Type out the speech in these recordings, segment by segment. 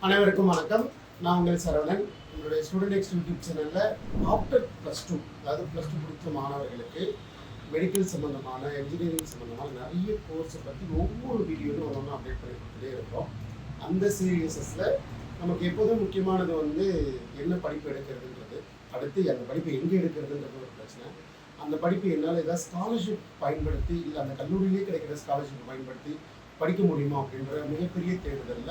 அனைவருக்கும் வணக்கம். நான் உங்கள் சரவணன். என்னுடைய ஸ்டூடெண்ட் நெக்ஸ்ட் யூடியூப் சேனலில் ஆஃப்டர் +2 அதாவது +2 முடித்த மாணவர்களுக்கு மெடிக்கல் சம்மந்தமான என்ஜினியரிங் சம்மந்தமான நிறைய கோர்ஸை பற்றி ஒவ்வொரு வீடியோவும் ஒன்று அப்டேட் பண்ணி கொடுத்துட்டே இருக்கோம். அந்த சீரியஸஸில் நமக்கு எப்போதும் முக்கியமானது என்ன படிப்பு எடுக்கிறதுன்றது, அடுத்து அந்த படிப்பு எங்கே எடுக்கிறதுன்றது ஒரு பிரச்சனை. அந்த படிப்பு என்னால் ஏதாவது ஸ்காலர்ஷிப் பயன்படுத்தி இல்லை அந்த கல்லூரியிலே கிடைக்கிற ஸ்காலர்ஷிப் பயன்படுத்தி படிக்க முடியுமா அப்படின்ற மிகப்பெரிய தேடுதல்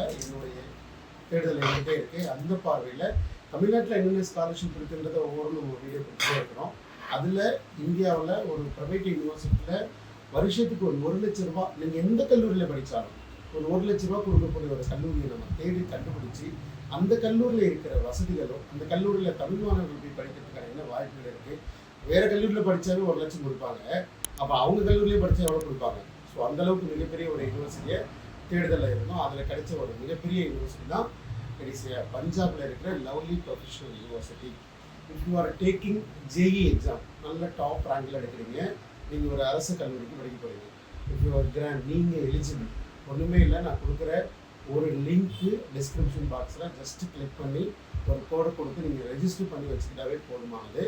என்கிட்டே இருக்குது. அந்த பார்வையில் தமிழ்நாட்டில் என்னென்ன ஸ்காலர்ஷிப் இருக்குன்றதை ஒவ்வொரு நம்ம வீடியோ கொடுத்துட்டே இருக்கிறோம். அதில் இந்தியாவில் ஒரு ப்ரைவேட் யூனிவர்சிட்டியில் வருஷத்துக்கு ஒரு 1 லட்ச ரூபா நீங்கள் எந்த கல்லூரியில் படித்தாலும் ஒரு 1 லட்ச ரூபா கொடுக்கக்கூடிய ஒரு கல்லூரியை நம்ம தேடி கண்டுபிடிச்சி அந்த கல்லூரியில் இருக்கிற வசதிகளும் அந்த கல்லூரியில் தமிழ் மாணவர்கள் போய் படிக்கிறதுக்கான என்ன வாய்ப்புகள் இருக்குது. வேறு கல்லூரியில் படித்தாவே 1 லட்சம் கொடுப்பாங்க, அப்போ அவங்க கல்லூரியிலே படித்தா எவ்வளோ கொடுப்பாங்க. ஸோ அந்தளவுக்கு மிகப்பெரிய ஒரு யூனிவர்சிட்டியை தேடுதலில் இருந்தோம். அதில் கிடைச்ச ஒரு மிகப்பெரிய யூனிவர்சிட்டி தான் பஞ்சாபில் இருக்கிற lovely professional university. If you are taking JEE exam, நல்ல டாப் ரேங்கில் எடுக்கிறீங்க, நீங்கள் ஒரு அரசு கல்லூரிக்கு படிக்க போகிறீங்க. இஃப் யூ ஆர் கிராண்ட், நீங்கள் எலிஜிபிள். ஒன்றுமே இல்லை, நான் கொடுக்குற ஒரு லிங்க்கு டிஸ்கிரிப்ஷன் பாக்ஸில் ஜஸ்ட்டு கிளிக் பண்ணி ஒரு கோடை கொடுத்து நீங்கள் ரெஜிஸ்டர் பண்ணி வச்சுக்கிட்டாவே போதுமானது.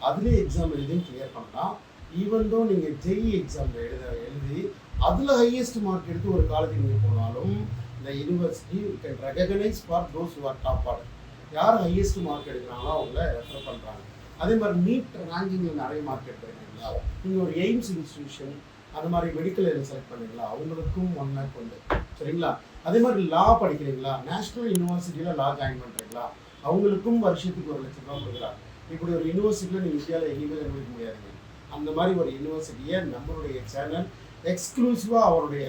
அதுலேயே எக்ஸாம் எழுதி கிளியர் பண்ணலாம். ஈவன் தோ நீங்கள் ஜேஇ எக்ஸாமில் எழுதி அதில் ஹையஸ்ட் மார்க் எடுத்து ஒரு காலேஜ் நீங்கள் போனாலும் இந்த university can recognise for those who are top order. யார் ஹையஸ்ட் மார்க் எடுக்கிறாங்களோ அவங்கள ரெஃபர் பண்ணுறாங்க. அதே மாதிரி நீட் ரேங்கிங்கில் நிறைய மார்க் எடுக்கிறீங்களா, நீங்கள் ஒரு எய்ம்ஸ் இன்ஸ்டிடியூஷன் அந்த மாதிரி மெடிக்கல் செலக்ட் பண்ணுறீங்களா, அவங்களுக்கும் 1 மார்க் உண்டு. சரிங்களா? அதே மாதிரி லா படிக்கிறீங்களா, நேஷ்னல் யூனிவர்சிட்டியில் லா ஜாயின் பண்ணுறீங்களா, அவங்களுக்கும் வருஷத்துக்கு 1 லட்ச ரூபா கொடுக்குறாங்க. இப்படி ஒரு யூனிவர்சிட்டியில் நீங்கள் இந்தியாவில் எங்கேயுமே கண்டுபிடிக்க முடியாதுங்க. அந்த மாதிரி ஒரு யூனிவர்சிட்டியை நம்மளுடைய சேனல் எக்ஸ்க்ளூசிவாக அவருடைய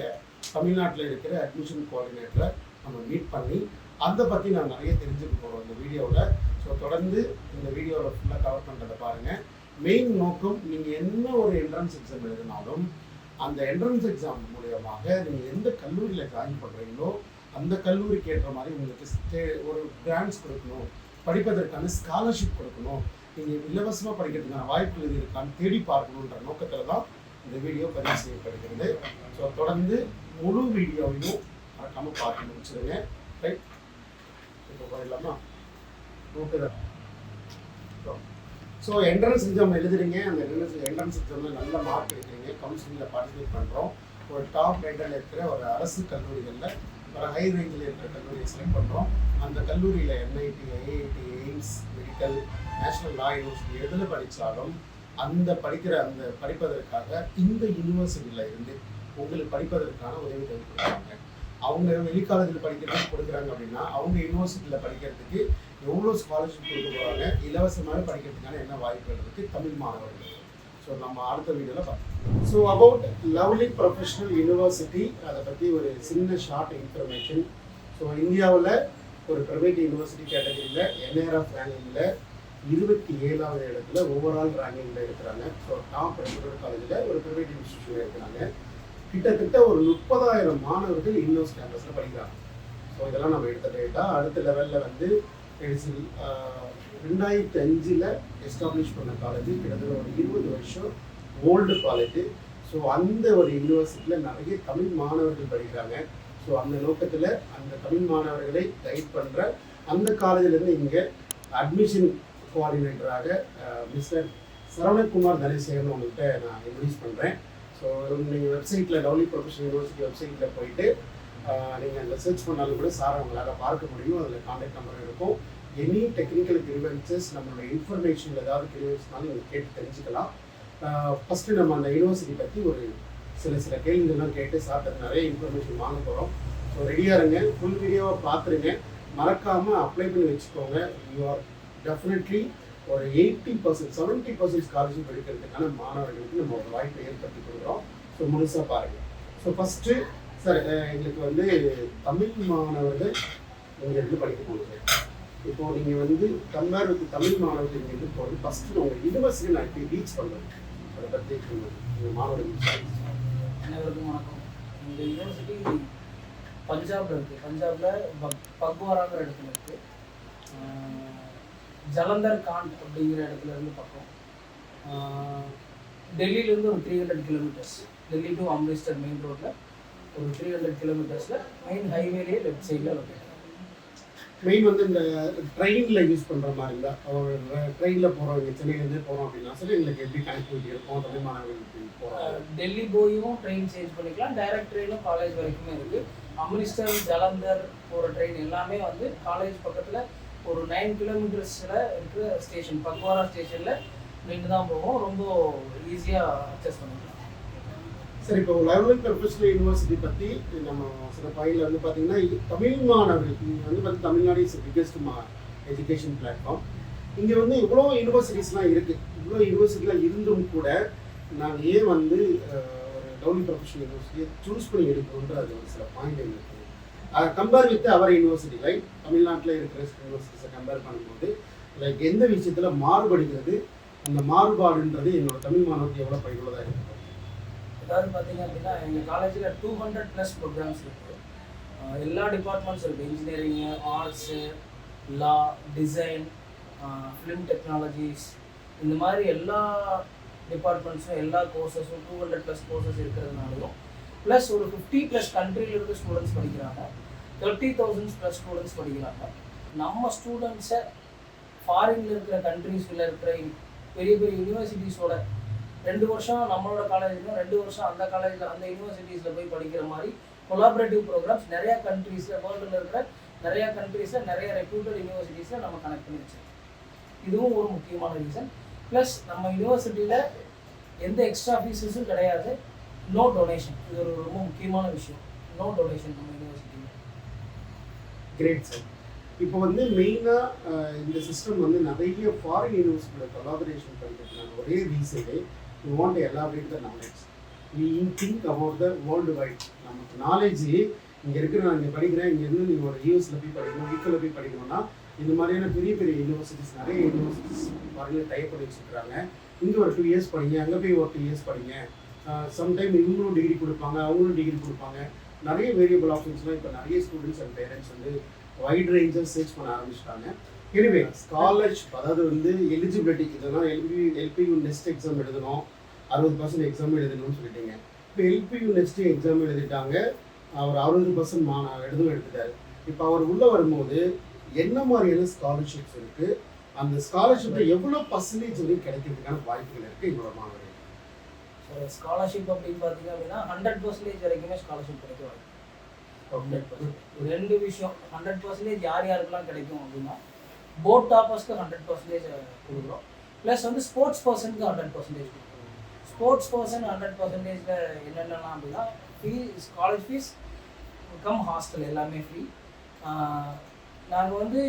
தமிழ்நாட்டில் இருக்கிற அட்மிஷன் கோஆர்டினேட்டரை நம்ம மீட் பண்ணி அதை பற்றி நான் நிறைய தெரிஞ்சுக்க போகிறோம் இந்த வீடியோவில். ஸோ தொடர்ந்து இந்த வீடியோவில் ஃபுல்லாக கவர் பண்ணுறதை பாருங்கள். மெயின் நோக்கம், நீங்கள் என்ன ஒரு என்ட்ரன்ஸ் எக்ஸாம் எழுதினாலும் அந்த என்ட்ரன்ஸ் எக்ஸாம் மூலியமாக நீங்கள் எந்த கல்லூரியில் ஜாயின் பண்ணுறீங்களோ அந்த கல்லூரிக்கு ஏற்ற மாதிரி உங்களுக்கு ஒரு கிராண்ட்ஸ் கொடுக்கணும், படிப்பதற்கான ஸ்காலர்ஷிப் கொடுக்கணும், நீங்கள் இலவசமாக படிக்கிறதுக்கான வாய்ப்புகள் இருக்கான்னு தேடி பார்க்கணுன்ற நோக்கத்தில் தான் இந்த வீடியோ பதிவு செய்யப்படுகிறது. ஸோ தொடர்ந்து முழு வீடியோவையும் மறக்காமல் பார்த்து முடிச்சிடுங்க. ரைட், இப்போ போயிடலாமா? ஓகே தான். ஸோ என்ட்ரன்ஸ் எக்ஸாம் எழுதுறீங்க, அந்த என்ட்ரன்ஸ் எக்ஸாமில் நல்ல மார்க் எடுக்கிறீங்க, கவுன்சிலிங்கில் பார்ட்டிசிபேட் பண்ணுறோம். ஒரு டாப் ரேங்கில் இருக்கிற ஒரு அரசு கல்லூரிகளில் ஒரு ஹை ரேஞ்சில் இருக்கிற கல்லூரியை செலக்ட் பண்ணுறோம். அந்த கல்லூரியில் NIT, IIT, AIIMS, medical, national லா யூனிவர்சிட்டி எதில் படித்தாலும் அந்த படிப்பதற்காக இந்த யூனிவர்சிட்டியில் இருந்து உங்களுக்கு படிப்பதற்கான உதவி கொடுக்குறாங்க. அவங்க வெளிக்காலத்தில் படிக்கிறதுக்கு கொடுக்குறாங்க அப்படின்னா அவங்க யூனிவர்சிட்டியில் படிக்கிறதுக்கு எவ்வளோ ஸ்காலர்ஷிப் கொடுக்க போகிறாங்க, இலவசமாக படிக்கிறதுக்கான என்ன வாய்ப்புகள் இருக்குது தமிழ் மாணவர்கள். ஸோ நம்ம அடுத்த வீடியோவில் பார்க்கலாம். So about lovely professional university, அதை பற்றி ஒரு சின்ன ஷார்ட் இன்ஃபர்மேஷன். ஸோ இந்தியாவில் ஒரு ப்ரைவேட் யூனிவர்சிட்டி கேட்டகரியில் NIRF ரேங்கிங்கில் 27வது இடத்துல ஓவரால் ரேங்கிங்கில் இருக்கிறாங்க. ஸோ டாப் ரெப்யூட்டட் காலேஜில் ஒரு ப்ரைவேட் இன்ஸ்டியூஷனில் இருக்கிறாங்க. கிட்டத்தட்ட ஒரு 30,000 மாணவர்கள் இன்னோஸ் கேம்பஸில் படிக்கிறாங்க. ஸோ இதெல்லாம் நம்ம எடுத்த டேட்டா. அடுத்த லெவலில் 2005 எஸ்டாப்ளிஷ் பண்ண காலேஜ், கிட்டத்தட்ட ஒரு 20 வருஷம் ஓல்டு காலேஜ். ஸோ அந்த ஒரு யூனிவர்சிட்டியில் நிறைய தமிழ் மாணவர்கள் படிக்கிறாங்க. ஸோ அந்த நோக்கத்தில் அந்த தமிழ் மாணவர்களை கைட் பண்ணுற அந்த காலேஜிலேருந்து இங்கே அட்மிஷன் கோஆர்டினேட்டராக மிஸ்டர் சரவணகுமார் தனசேகரன் உங்கள்கிட்ட நான் இன்ட்ரடியூஸ் பண்ணுறேன். ஸோ நீங்கள் வெப்சைட்டில் லவ்லி ப்ரொஃபஷனல் யூனிவர்சிட்டி வெப்சைட்டில் போயிட்டு நீங்கள் அங்கே சர்ச் பண்ணாலும் கூட சார் உங்களால் பார்க்க முடியும். அதில் கான்டாக்ட் நம்பர் இருக்கும். எனி டெக்னிக்கல் கிரிவன்சஸ், நம்மளோட இன்ஃபர்மேஷன் ஏதாவது கிரிவன்ஸ்னாலும் நீங்கள் கேட்டு தெரிஞ்சுக்கலாம். ஃபஸ்ட்டு நம்ம அந்த யூனிவர்சிட்டி பற்றி ஒரு சில கேள்விகள்லாம் கேட்டு சார்ட்டு நிறைய இன்ஃபர்மேஷன் வாங்க போகிறோம். ஸோ ரெடியாக இருங்க, ஃபுல் வீடியோவை பார்த்துருங்க, மறக்காமல் அப்ளை பண்ணி வச்சுக்கோங்க. யூ ஆர் டெஃபினெட்லி ஒரு 80%, 70% ஸ்காலர்ஷிப் எடுக்கிறதுக்கான மாணவர்களுக்கு நம்ம ஒரு வாய்ப்பை ஏற்படுத்தி கொடுக்குறோம். ஸோ முழுசாக பாருங்கள். ஸோ ஃபஸ்ட்டு சார், எங்களுக்கு தமிழ் மாணவர்கள் இங்கேருந்து படிக்க போகுது. இப்போது நீங்கள் கம்பேர் வித் தமிழ் மாணவர்கள் இங்கேருந்து போகிறது, ஃபஸ்ட்டு உங்கள் யூனிவர்சிட்டி நான் எப்படி ரீச் பண்ணுறது, அதை பற்றி எங்கள் மாணவர்கள். அனைவருக்கும் வணக்கம். இந்த யூனிவர்சிட்டி பஞ்சாபில் இருக்குது. பஞ்சாபில் பக்வாராங்கிற இடத்துல இருக்குது. ஜலந்தர் காண்ட் அப்படிங்கிற இடத்துல இருந்து பக்கம். டெல்லியிலேருந்து ஒரு 300 kilometres, Delhi to Amritsar main ரோட்டில் ஒரு 300 கிலோமீட்டர்ஸில் மெயின் ஹைவேலேயே லெஃப்ட் சைடில் லொக்கேட். மெயின் வந்து இந்த ட்ரெயினில் யூஸ் பண்ணுற மாதிரி இருந்தால் ட்ரெயினில் போகிறோம், இங்கே சென்னையிலேருந்து போகிறோம் அப்படின்னா சரி எங்களுக்கு எப்படி கனெக்டிவிட்டி இருக்கும், தமிழ் மாணவர்களுக்கு போகிறோம். டெல்லி போயும் ட்ரெயின் சேஞ்ச் பண்ணிக்கலாம், டைரக்ட் ட்ரெயினும் காலேஜ் வரைக்குமே இருக்குது. அம்ரிஸ்டர், ஜலந்தர் போகிற ட்ரெயின் எல்லாமே வந்து காலேஜ் பக்கத்தில் ஒரு 9 கிலோமீட்டர்ஸில் இருக்கிற ஸ்டேஷன், பக்வாரா ஸ்டேஷனில் நின்று தான் போவோம். ரொம்ப ஈஸியாக அக்சஸ் பண்ணிக்கலாம். சரி, இப்போ லெவல் ப்ரொஃபஷனல் யூனிவர்சிட்டி பற்றி நம்ம சில பாயிண்டில் வந்து பார்த்தீங்கன்னா தமிழ் மாணவர்களுக்கு இங்கே வந்து பார்த்து Tamil Nadu is biggest education platform. இங்கே வந்து இவ்வளோ யூனிவர்சிட்டிஸ்லாம் இருக்குது. இவ்வளோ யூனிவர்சிட்டிலாம் இருந்தும் கூட நாங்கள் ஏன் வந்து ஒரு லெவல் ப்ரொஃபஷனல் யூனிவர்சிட்டியை சூஸ் பண்ணி எடுக்கணுன்ற அது ஒரு சில பாயிண்ட் இருக்குது. அதை compare with our university like தமிழ்நாட்டில் இருக்கிற யூனிவர்சிட்டிஸை கம்பேர் பண்ணும்போது லைக் எந்த விஷயத்தில் மாறுபடுகிறது, அந்த மாறுபாடுன்றது என்னோட தமிழ் மாணவருக்கு எவ்வளோ பயனுள்ளதாக இருக்குது. அதாவது பார்த்தீங்க அப்படின்னா எங்கள் காலேஜில் 200+ ப்ரோக்ராம்ஸ் இருக்குது. எல்லா டிபார்ட்மெண்ட்ஸ் இருக்குது. இன்ஜினியரிங்கு, ஆர்ட்ஸு, லா, டிசைன், ஃபிலிம் டெக்னாலஜிஸ், இந்த மாதிரி எல்லா டிபார்ட்மெண்ட்ஸும் எல்லா கோர்சஸும் 200+ கோர்சஸ் இருக்கிறதுனாலையும் ப்ளஸ் ஒரு 50+ கண்ட்ரியில் இருக்க ஸ்டூடெண்ட்ஸ் படிக்கிறாங்க, 30,000+ ஸ்டூடெண்ட்ஸ் படிக்கிறாங்க. நம்ம ஸ்டூடெண்ட்ஸை ஃபாரினில் இருக்கிற கண்ட்ரீஸில் இருக்கிற பெரிய பெரிய யூனிவர்சிட்டிஸோட 2 வருஷம் நம்மளோட காலேஜ்லையும் 2 வருஷம் அந்த காலேஜில் அந்த யூனிவர்சிட்டிஸில் போய் படிக்கிற மாதிரி கொலாபரேட்டிவ் ப்ரோக்ராம்ஸ் நிறையா கண்ட்ரீஸில், வேர்ல்டில் இருக்கிற நிறையா கண்ட்ரீஸில் நிறைய ரெப்யூட்டட் யூனிவர்சிட்டிஸில் நம்ம கனெக்ட் பண்ணி வச்சிருக்கோம். இதுவும் ஒரு முக்கியமான ரீசன். ப்ளஸ் நம்ம யூனிவர்சிட்டியில் எந்த எக்ஸ்ட்ரா ஃபீஸஸும் கிடையாது, நோ டொனேஷன். இது ஒரு ரொம்ப முக்கியமான விஷயம். நோ டொனேஷன் நம்ம யூனிவர்சிட்டியில். Great sir. இப்போ வந்து மெயினாக இந்த சிஸ்டம் வந்து நிறைய ஃபாரின் யூனிவர்சிட்டியோட கொலாபரேஷன் பண்ணிக்கிறதுனால ஒரே ரீசனே we want to elaborate the knowledge. We think about the world wide. நமக்கு நாலேஜ் இங்கே இருக்கிற நான் இங்கே படிக்கிறேன், இங்கேருந்து நீங்கள் ஒரு யூஎஸில் போய் படிக்கணும், யூகேல போய் படிக்கணும்னா இந்த மாதிரியான பெரிய பெரிய யூனிவர்சிட்டிஸ், நிறைய யூனிவர்சிட்டிஸ் ஃபாரினில் டைப் பண்ணி வச்சுருக்காங்க. இங்கே ஒரு 2 இயர்ஸ் படிங்க, அங்கே போய் ஒரு 2 இயர்ஸ் படிங்க. சம்டைம் இவங்களும் டிகிரி கொடுப்பாங்க, அவங்களும் டிகிரி கொடுப்பாங்க. நிறைய வேரியபிள் ஆப்ஷன்ஸ்லாம் இப்போ நிறைய ஸ்டூடெண்ட்ஸ் அண்ட் பேரண்ட்ஸ் வந்து வைட் ரேஞ்சஸ் சர்ச் பண்ண ஆரம்பிச்சிட்டாங்க. எனிவே ஸ்காலர்ஷிப், அதாவது வந்து எலிஜிபிலிட்டி, இதெல்லாம் எல்பியூ நெக்ஸ்ட் எக்ஸாம் எழுதணும், 60% எக்ஸாம் எழுதணும்னு சொல்லிட்டீங்க. இப்போ எல்பியூ நெக்ஸ்ட் எக்ஸாம் எழுதிட்டாங்க, அவர் 60% எடுத்துட்டாரு. இப்போ அவர் உள்ளே வரும்போது என்ன மாதிரியான ஸ்காலர்ஷிப்ஸ் இருக்குது, அந்த ஸ்காலர்ஷிப்பை எவ்வளோ பர்சன்டேஜ் வரைக்கும் கிடைக்கிறதுக்கான வாய்ப்புகள் இருக்குது எங்களோட மாணவர்கள்? ஸ்காலர்ஷிப் அப்படின்னு பார்த்தீங்க அப்படின்னா 100% வரைக்குமே ஸ்காலர்ஷிப் கிடைக்க வாய்ப்பு. 100%. 2 விஷயம். 100% யார் யாருக்கெல்லாம் கிடைக்கும் அப்படின்னா போர்ட் டாப்பர்ஸ்க்கு 100% கொடுக்குறோம். ப்ளஸ் வந்து ஸ்போர்ட்ஸ் பர்சனுக்கு 100% கொடுக்குறோம். ஸ்போர்ட்ஸ் பர்சன் 100%ல என்னென்னலாம் அப்படின்னா காலேஜ் ஃபீஸ் கம் ஹாஸ்டல் எல்லாமே ஃப்ரீ. நாங்கள் வந்து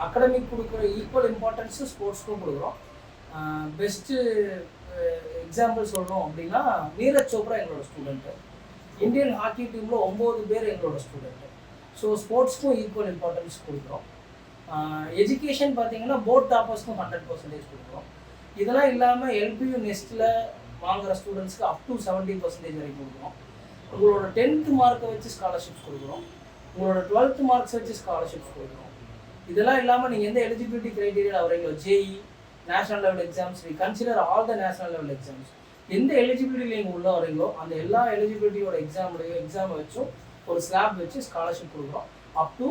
அகாடமிக் கொடுக்குற ஈக்குவல் இம்பார்ட்டன்ஸு ஸ்போர்ட்ஸ்க்கும் கொடுக்குறோம். பெஸ்ட்டு எக்ஸாம்பிள் சொல்லணும் அப்படின்னா நீரஜ் சோப்ரா எங்களோட ஸ்டூடெண்ட்டு, இந்தியன் ஹாக்கி டீமில் 9 பேர் எங்களோட ஸ்டூடெண்ட்டு. ஸோ ஸ்போர்ட்ஸ்க்கும் ஈக்குவல் இம்பார்ட்டன்ஸ் கொடுக்குறோம். எஜுகேஷன் பார்த்தீங்கன்னா போர்ட் டாப்பர்ஸ்க்கும் 100% கொடுக்குறோம். இதெல்லாம் இல்லாமல் எல்பியூ நெஸ்ட்டில் வாங்குகிற ஸ்டூடெண்ட்ஸ்க்கு அப் டு 70% வரைக்கும் கொடுக்குறோம். உங்களோட 10th மார்க்கை வச்சு ஸ்காலர்ஷிப்ஸ் கொடுக்குறோம், உங்களோட 12th மார்க்ஸ் வச்சு ஸ்காலர்ஷிப்ஸ் கொடுக்குறோம். இதெல்லாம் இல்லாமல் நீங்கள் எந்த எலிஜிபிலிட்டி க்ரைட்டீரியா வரீங்களோ, JEE, national level exams, we consider all the national level exams. எந்த எலிஜிபிலிட்டி நீங்கள் உள்ளே வரீங்களோ அந்த எல்லா எலிஜிபிலிட்டியோட எக்ஸாமை வச்சும் ஒரு ஸ்லாப் வச்சு ஸ்காலர்ஷிப் கொடுக்குறோம் அப் டு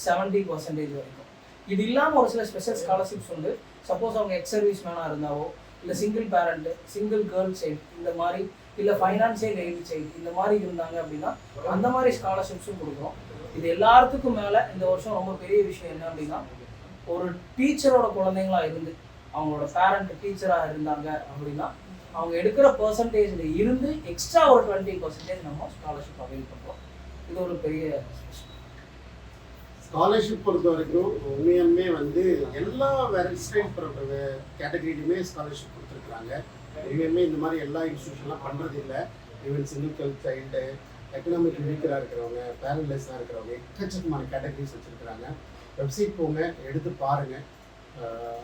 70% வரைக்கும். இது இல்லாமல் ஒரு சில ஸ்பெஷல் ஸ்காலர்ஷிப்ஸ் உண்டு. சப்போஸ் அவங்க எக்ஸ் சர்வீஸ் மேனாக இருந்தாவோ, இல்லை single parent, single girl child, இந்த மாதிரி, இல்லை ஃபைனான்சியல் எய்டு சைல்டு, இந்த மாதிரி இருந்தாங்க அப்படின்னா அந்த மாதிரி ஸ்காலர்ஷிப்ஸும் கொடுக்குறோம். இது எல்லாத்துக்கும் மேலே இந்த வருஷம் ரொம்ப பெரிய விஷயம் என்ன அப்படின்னா, ஒரு டீச்சரோட குழந்தைங்களா இருந்து அவங்களோட பேரண்ட் டீச்சராக இருந்தாங்க அப்படின்னா அவங்க எடுக்கிற பர்சன்டேஜில் இருந்து எக்ஸ்ட்ரா ஒரு 20% நம்ம ஸ்காலர்ஷிப் அவைல் பண்ணுறோம். இது ஒரு பெரிய ஸ்காலர்ஷிப் பொறுத்த வரைக்கும் உண்மையுமே வந்து எல்லா வெரைஸ்டைல் கேட்டகரியிலுமே ஸ்காலர்ஷிப் கொடுத்துருக்குறாங்க. உண்மையுமே இந்த மாதிரி எல்லா இன்ஸ்டியூஷன்லாம் பண்ணுறது இல்லை. Even single girl child, economic வீக்கராக இருக்கிறவங்க, பேரண்ட்லெஸ்ஸாக இருக்கிறவங்க, எக்கச்சக்கமான கேட்டகரிஸ் வச்சுருக்குறாங்க. வெப்சைட் போங்க, எடுத்து பாருங்கள்.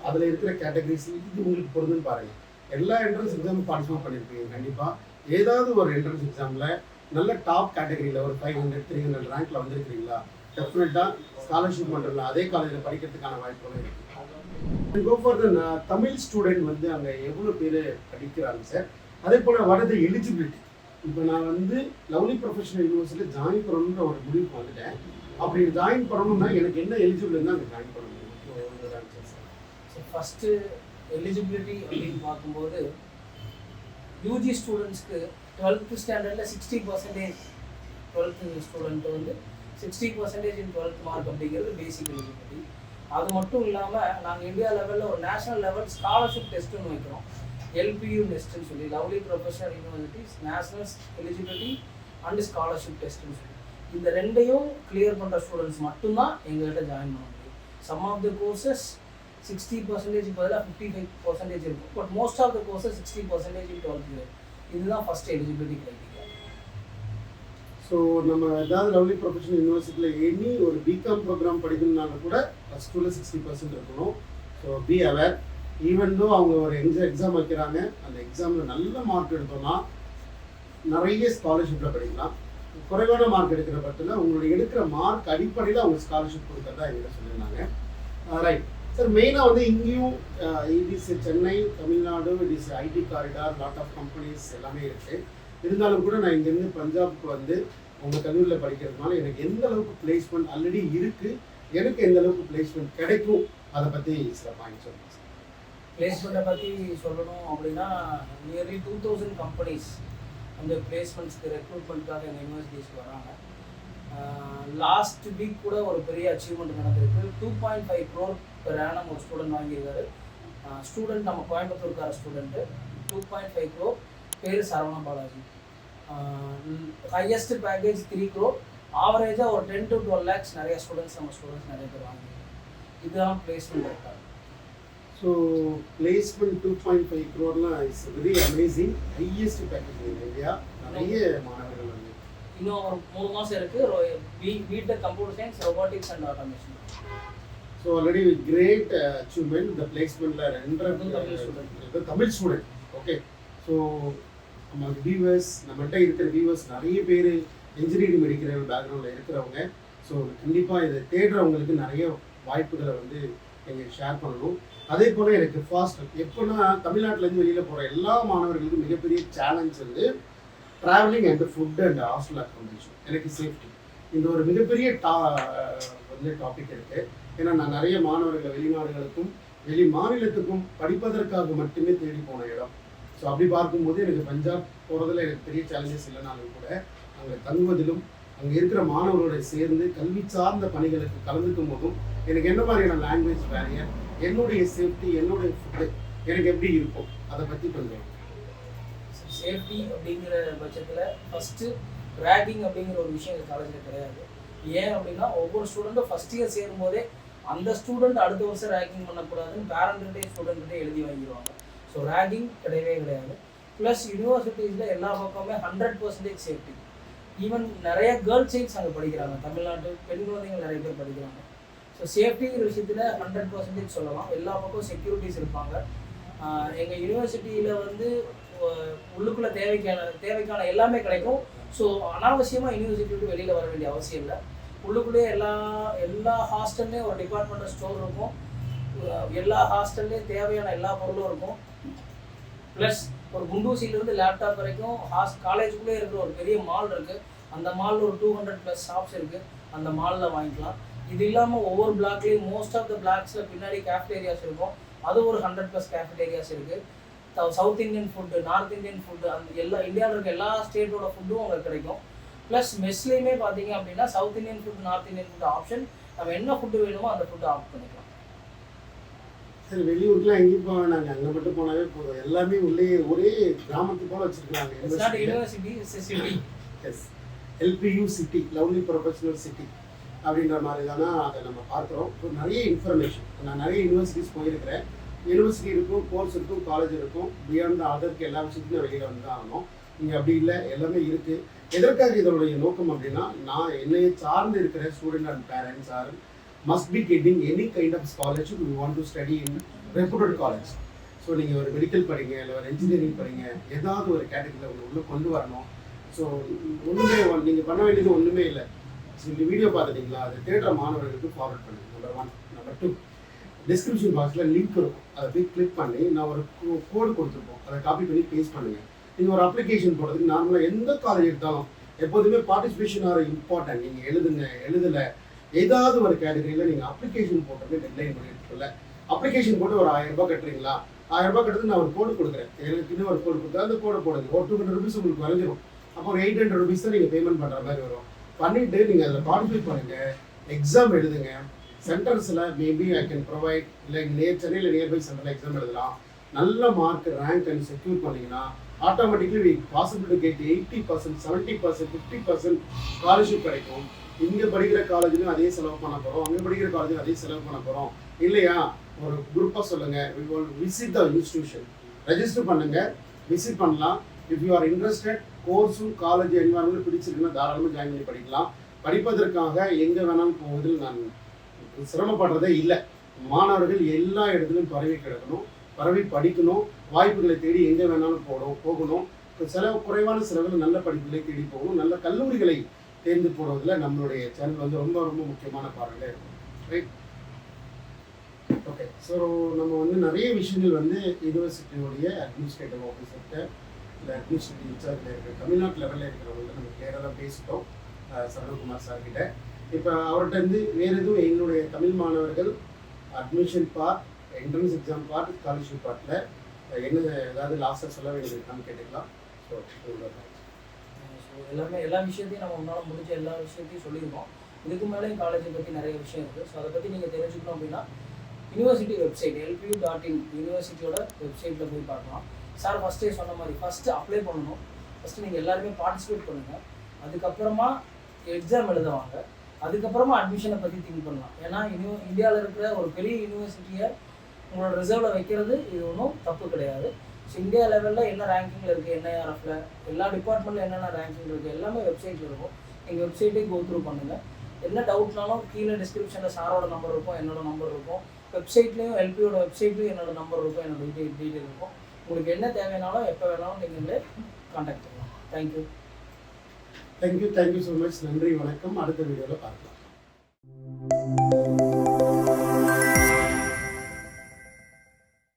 அதில் இருக்கிற கேட்டகரிஸ் இது உங்களுக்கு பொருந்துன்னு பாருங்கள். எல்லா என்ட்ரன்ஸ் எக்ஸாமும் பார்ட்டிசிபேட் பண்ணியிருப்பீங்க. கண்டிப்பாக ஏதாவது ஒரு என்ட்ரன்ஸ் எக்ஸாமில் நல்ல டாப் கேட்டகரியில் ஒரு 500, 300 ரேங்க்கில் வந்திருக்கிறீங்களா, டெஃபினட்டாக ஸ்காலர்ஷிப் பண்ணுறதுல அதே காலேஜில் படிக்கிறதுக்கான வாய்ப்புகளும் இருக்குது. Go for the Tamil student வந்து அங்கே எவ்வளோ பேர் படிக்கிறாங்க சார்? அதே போல் வரது எலிஜிபிலிட்டி. இப்போ நான் வந்து லவ்லி ப்ரொஃபஷனல் யூனிவர்சிட்டியில் ஜாயின் பண்ணணுன்ற ஒரு முடிவுக்கு வந்துட்டேன். அப்படி ஜாயின் பண்ணணும்னா எனக்கு என்ன எலிஜிபிள்னா அங்கே ஜாயின் பண்ண முடியும்? ஃபஸ்ட்டு எலிஜிபிலிட்டி அப்படின்னு பார்க்கும்போது யூஜி ஸ்டூடெண்ட்ஸ்க்கு 12th ஸ்டாண்டர்டில் 60% 12th ஸ்டூடெண்ட் வந்து 60% இன் 12th மார்க் அப்படிங்கிறது பேசிக் எலிஜிபிலிட்டி. அது மட்டும் இல்லாமல் நாங்கள் இந்தியா லெவலில் ஒரு நேஷனல் லெவல் ஸ்காலர்ஷிப் டெஸ்ட்டுன்னு வைக்கிறோம். எல்பியூ டெஸ்ட்டுன்னு சொல்லி Lovely Professional universities national eligibility and scholarship டெஸ்ட்டுன்னு சொல்லி இந்த ரெண்டையும் கிளியர் பண்ணுற ஸ்டூடெண்ட்ஸ் மட்டும்தான் எங்கள்கிட்ட ஜாயின் பண்ண முடியும். சம் ஆஃப் த கோர்சஸ் 60% பதிலாக 55% இருக்கும். But most of the courses 60% in 12th. இதுதான் ஃபர்ஸ்ட் எலிஜிபிலிட்டி கிரைட்டீரியா. ஸோ நம்ம ஏதாவது லவ்லி ப்ரொஃபஷனல் யூனிவர்சிட்டியில் எனி ஒரு பிகாம் ப்ரோக்ராம் படிக்கணும்னாலும் கூட ப்ளஸ் டூவில் 60% இருக்கணும். So be aware. Even though அவங்க ஒரு எக்ஸாம் வைக்கிறாங்க, அந்த எக்ஸாமில் நல்ல மார்க் எடுத்தோம்னா நிறைய ஸ்காலர்ஷிப்பில் படிக்கலாம். குறைவான மார்க் எடுக்கிற பட்சத்தில் உங்களுடைய எடுக்கிற மார்க் அடிப்படையில் அவங்க ஸ்காலர்ஷிப் கொடுக்கறதா எங்கிட்ட சொல்லியிருந்தாங்க. Right sir. மெயினாக வந்து இங்கேயும் it's Chennai, Tamil Nadu, it's IT corridor, lot of companies எல்லாமே இருக்குது. இருந்தாலும் கூட நான் இங்கேருந்து பஞ்சாபுக்கு வந்து உங்கள் கல்லூரியில் படிக்கிறதுனால எனக்கு எந்த அளவுக்கு பிளேஸ்மெண்ட் ஆல்ரெடி இருக்குது, எனக்கு எந்த அளவுக்கு பிளேஸ்மெண்ட் கிடைக்கும், அதை பற்றி சில பாயிண்ட் சொல்லுங்கள் சார். பிளேஸ்மெண்ட்டை பற்றி சொல்லணும் அப்படின்னா நியர்லி 2000 கம்பெனிஸ் அந்த பிளேஸ்மெண்ட்ஸ்க்கு ரெக்ரூட்மெண்ட்காக எங்கள் யூனிவர்சிட்டிஸ்க்கு வராங்க. லாஸ்ட் வீக் கூட ஒரு பெரிய அச்சீவ்மெண்ட் நடந்திருக்கு. 2.5 crore per annum ஒரு ஸ்டூடெண்ட் வாங்கியிருக்காரு. ஸ்டூடெண்ட் நம்ம கோயம்புத்தூர்கார ஸ்டூடெண்ட்டு. 2.5 crore, பேர் Saravana Balaji. Highest package 3 crore. ஆவரேஜாக ஒரு 10 to 12 lakhs நிறைய ஸ்டூடெண்ட்ஸ் நிறைய பேர் வாங்கியிருக்காங்க. இதுதான் பிளேஸ்மெண்ட் இருக்காங்க. So placement 2.5 crore is very amazing. Highest package in India. நிறைய மாணவர்கள் வந்து இன்னும் ஒரு 3 மாதம் இருக்குது. BTech computer science, robotics and automation. So already great achievement. இந்த பிளேஸ்மெண்ட்டில் 2 தமிழ் ஸ்டூடெண்ட். ஓகே. ஸோ நம்ம வியூவர்ஸ், நம்மகிட்ட இருக்கிற வியூவர்ஸ் நிறைய பேர் இன்ஜினியரிங் மெடிக்கல் பேக்ரவுண்டில் இருக்கிறவங்க. ஸோ கண்டிப்பாக இதை தேடுறவங்களுக்கு நிறைய வாய்ப்புகளை வந்து நீங்கள் ஷேர் பண்ணணும். அதே போல் எனக்கு ஃபாஸ்ட் எப்போன்னா தமிழ்நாட்டிலேருந்து வெளியில் போகிற எல்லா மாணவர்களுக்கும் மிகப்பெரிய சேலஞ்ச் வந்து travelling and food and hostel accommodation. எனக்கு சேஃப்டி இந்த ஒரு மிகப்பெரிய வந்து டாபிக் இருக்குது. ஏன்னா நான் நிறைய மாணவர்களை வெளிநாடுகளுக்கும் வெளி மாநிலத்துக்கும் படிப்பதற்காக மட்டுமே தேடி போன இடம். ஸோ அப்படி பார்க்கும்போது எனக்கு பஞ்சாப் போகிறதுல எனக்கு பெரிய சேலஞ்சஸ் இல்லைனாலும் கூட அங்கே தங்குவதிலும் அங்கே இருக்கிற மாணவர்களோட சேர்ந்து கல்வி சார்ந்த பணிகளுக்கு கலந்துக்கும் போதும் எனக்கு என்ன மாதிரியான லாங்குவேஜ் பேரியர், என்னுடைய சேஃப்டி, என்னுடைய ஃபுட்டு எனக்கு எப்படி இருக்கும், அதை பற்றி கொஞ்சம். சேஃப்டி அப்படிங்கிற பட்சத்தில் ஃபஸ்ட்டு ரேகிங் அப்படிங்கிற ஒரு விஷயம் இந்த காலேஜில் கிடையாது. ஏன் அப்படின்னா ஒவ்வொரு ஸ்டூடெண்ட்டும் ஃபஸ்ட் இயர் சேரும்போதே அந்த ஸ்டூடெண்ட் அடுத்த வருஷம் ரேகிங் பண்ணக்கூடாதுன்னு பேரண்ட்டே ஸ்டூடெண்ட்டே எழுதி வாங்கிடுவாங்க. ஸோ ரேகிங் கிடையவே கிடையாது. ப்ளஸ் யூனிவர்சிட்டிஸில் எல்லா பக்கமே 100% சேஃப்டி. ஈவன் நிறைய கேர்ள்ஸ் சைல்ட்ஸ் அங்கே படிக்கிறாங்க. தமிழ்நாட்டு பெண் குழந்தைகள் நிறைய பேர் படிக்கிறாங்க. ஸோ சேஃப்டிங்கிற விஷயத்தில் 100% சொல்லலாம். எல்லா பக்கம் செக்யூரிட்டிஸ் இருப்பாங்க. எங்கள் யூனிவர்சிட்டியில் வந்து உள்ளுக்குள்ளே தேவைக்கான எல்லாமே கிடைக்கும். ஸோ அனாவசியமாக யூனிவர்சிட்டி விட்டு வெளியில் வர வேண்டிய அவசியம் இல்லை. உள்ளுக்குள்ளேயே எல்லா ஹாஸ்டல்லையும் ஒரு டிபார்ட்மெண்டல் ஸ்டோர் இருக்கும். எல்லா ஹாஸ்டல்லையும் தேவையான எல்லா பொருளும் இருக்கும். ப்ளஸ் ஒரு குண்டூசிலேருந்து லேப்டாப் வரைக்கும் காலேஜுக்குள்ளே இருக்கிற ஒரு பெரிய மால் இருக்குது. அந்த மாலில் ஒரு 200+ ஷாப்ஸ் இருக்குது. அந்த மாலில் வாங்கிக்கலாம். இது இல்லாமல் ஒவ்வொரு பிளாக்லேயும் மோஸ்ட் ஆஃப் த பிளாக்ஸில் பின்னாடி கேஃபேரியாஸ் இருக்கும். அது ஒரு 100+ கேஃபேரியாஸ் இருக்குது. South Indian food, north Indian food, அந்த எல்லா இந்தியாவில் இருக்க எல்லா ஸ்டேட்டோட ஃபுட்டும் உங்களுக்கு கிடைக்கும். ப்ளஸ் மெஸ்லேயுமே பார்த்தீங்க அப்படின்னா south Indian food, north Indian food option. நம்ம என்ன ஃபுட்டு வேணுமோ அந்த ஃபுட்டை ஆப்ட் பண்ணிக்கலாம். சரி, வெளியூருக்குலாம் எங்கேயும் போக வேணாங்க, அங்கே மட்டும் போனாவே போதும். எல்லாமே உள்ளே ஒரே கிராமத்து போல வச்சுருக்காங்க. University city. Yes, LPU city, Lovely Professional city அப்படின்ற மாதிரி தானே அதை நம்ம பார்க்குறோம். இப்போ நிறைய இன்ஃபர்மேஷன், நான் நிறைய யூனிவர்சிட்டிஸ் போயிருக்கிறேன். யூனிவர்சிட்டி இருக்கும், கோர்ஸ் இருக்கும், காலேஜ் இருக்கும். பியாண்ட் அதற்கு எல்லா விஷயத்தையும் நான் வெளியில் வந்து தான் ஆகணும். இங்கே அப்படி இல்லை, எல்லாமே இருக்குது. எதற்காக இதனுடைய நோக்கம் அப்படின்னா, நான் என்னையை சார்ந்து இருக்கிற student and parents are must be getting any kind of scholarship you want to study in reputed college. So நீங்கள் ஒரு மெடிக்கல் படிங்க, இல்லை ஒரு இன்ஜினியரிங் படிங்க, ஏதாவது ஒரு கேட்டகரியில் உள்ளே கொண்டு வரணும். ஸோ ஒன்றுமே நீங்கள் பண்ண வேண்டியது ஒன்றுமே இல்லை. இந்த வீடியோ பார்த்துட்டிங்களா, அதை தேடுற மாணவர்களுக்கு ஃபார்வர்ட் பண்ணுங்கள். நம்பர் 1. நம்பர் 2, டிஸ்கிரிப்ஷன் பாக்ஸில் லிங்க் இருக்கும். அதை போய் கிளிக் பண்ணி நான் ஒரு கோடு கொடுத்துருப்போம், அதை காப்பி பண்ணி பேஸ்ட் பண்ணுங்கள். நீங்கள் ஒரு அப்ளிகேஷன் போடுறதுக்கு நார்மலாக எந்த காலேஜ் எடுத்தாலும் எப்போதுமே பார்ட்டிசிபேஷன் ஆர் இம்பார்ட்டன்ட். நீங்கள் எழுதலை ஏதாவது ஒரு கேட்டகரியில் நீங்கள் அப்ளிகேஷன் போட்டது டெட்லைன் பண்ணிட்டுல அப்ளிகேஷன் போட்டு ஒரு 1000 ரூபாய் கட்டுறீங்களா, 1000 ரூபாய் கட்டுறது நான் ஒரு கோடு கொடுக்குறேன், எனக்கு இன்னும் ஒரு கோடு கொடுத்தா அந்த கோடை போடுது ஒரு 200 rupees உங்களுக்கு குறைஞ்சிரும். அப்போ ஒரு 800 rupees தான் நீங்கள் பேமெண்ட் பண்ணுற மாதிரி வரும். பண்ணிவிட்டு நீங்கள் அதில் பார்ட்டிசிபேட் பண்ணுங்கள், எக்ஸாம் எழுதுங்க. சென்டர்ஸில் மேபி ஐ கேன் ப்ரொவைட், இல்லை சென்னையில் நியர்பை சென்டரில் எக்ஸாம் எழுதலாம். நல்ல மார்க் ரேங்க் அண்ட் செக்யூர் பண்ணிங்கன்னா automatically possible to get 80%, 70%, 50% scholarship கிடைக்கும். இங்கே படிக்கிற காலேஜ்லையும் அதே செலவு பண்ண போகிறோம், அங்கே படிக்கிற காலேஜ்லையும் அதே செலவு பண்ண போகிறோம் இல்லையா? ஒரு குரூப்பாக சொல்லுங்கள், விசிட் த இன்ஸ்டிடியூஷன், ரெஜிஸ்டர் பண்ணுங்கள், விசிட் பண்ணலாம். இஃப் யூ ஆர் இன்ட்ரெஸ்டட், கோர்ஸும் காலேஜ் என்வாரன்மெண்ட் பிடிச்சிருக்குன்னா தாராளமாக ஜாயின் பண்ணி படிக்கலாம். படிப்பதற்காக எங்கே வேணாலும் போவதில் நான் சிரமப்படுறதே இல்லை. மாணவர்கள் எல்லா இடத்துலையும் பரவி கிடக்கணும், பரவி படிக்கணும், வாய்ப்புகளை தேடி எங்கே வேணாலும் போகணும். செலவு குறைவான செலவில் நல்ல படிப்புகளை தேடி போகணும், நல்ல கல்லூரிகளை தேர்ந்து போடுவதில் நம்மளுடைய சேனல் வந்து ரொம்ப ரொம்ப முக்கியமான பார்வையில் இருக்கும். Right, okay. ஸோ நம்ம வந்து நிறைய விஷயங்கள் வந்து யூனிவர்சிட்டியோடைய அட்மினிஸ்ட்ரேட்டிவ் ஆஃபீஸர்கிட்ட இல்லை அட்மினிஸ்ட்ரேட்டிவ் இன்சார்ஜில் இருக்கிற தமிழ்நாட்டு லெவலில் இருக்கிறவங்க நம்ம கிளியராக தான் பேசிட்டோம் சரவணகுமார் சார்கிட்ட. இப்போ அவர்கிட்ட இருந்து வேறு எதுவும் எங்களுடைய தமிழ் மாணவர்கள் admission part, entrance exam part, scholarship பார்ட்டில் என்ன ஏதாவது லாஸ்ட்டாக சொல்ல வேண்டியது இருக்கான்னு கேட்டுக்கலாம். ஸோ எல்லா விஷயத்தையும் நம்ம முன்னால் முடிஞ்ச எல்லா விஷயத்தையும் சொல்லியிருக்கோம். இதுக்கு மேலேயும் காலேஜை பற்றி நிறைய விஷயம் இருக்குது. ஸோ அதை பற்றி நீங்கள் தெரிஞ்சுக்கணும் அப்படின்னா யூனிவர்சிட்டி வெப்சைட் LPU.in யூனிவர்சிட்டியோட வெப்சைட்டில் போய் பார்க்கலாம். சார் ஃபஸ்ட்டே சொன்ன மாதிரி ஃபஸ்ட்டு அப்ளை பண்ணணும். ஃபஸ்ட்டு நீங்கள் எல்லாருமே பார்ட்டிசிபேட் பண்ணுங்கள், அதுக்கப்புறமா எக்ஸாம் எழுதுவாங்க, அதுக்கப்புறமா அட்மிஷனை பற்றி திங்க் பண்ணலாம். ஏன்னா இந்தியாவில் இருக்கிற ஒரு பெரிய யூனிவர்சிட்டியை உங்களோட ரிசர்வில் வைக்கிறது இது ஒன்றும் தப்பு கிடையாது. ஸோ இந்தியா லெவலில் என்ன ரேங்கிங்கில் இருக்குது, NIRFல எல்லா டிபார்ட்மெண்ட்டில் என்னென்ன ரேங்கிங் இருக்குது எல்லாமே வெப்சைட்டில் இருக்கும். நீங்கள் வெப்சைட்டே கோ த்ரூ பண்ணுங்கள். என்ன டவுட்னாலும் கீழே டிஸ்கிரிப்ஷனில் சாரோட நம்பர் இருக்கும், என்னோட நம்பர் இருக்கும். வெப்சைட்லேயும் LPUட வெப்சைட்லேயும் என்னோட நம்பர் இருக்கும், என்னோட டீட்டெயில் இருக்கும். உங்களுக்கு என்ன தேவையானாலும் எப்போ வேணாலும் நீங்கள் கான்டாக்ட் பண்ணலாம். Thank you so much. நன்றி, வணக்கம். அடுத்த வீடியோவில் பார்க்கலாம்.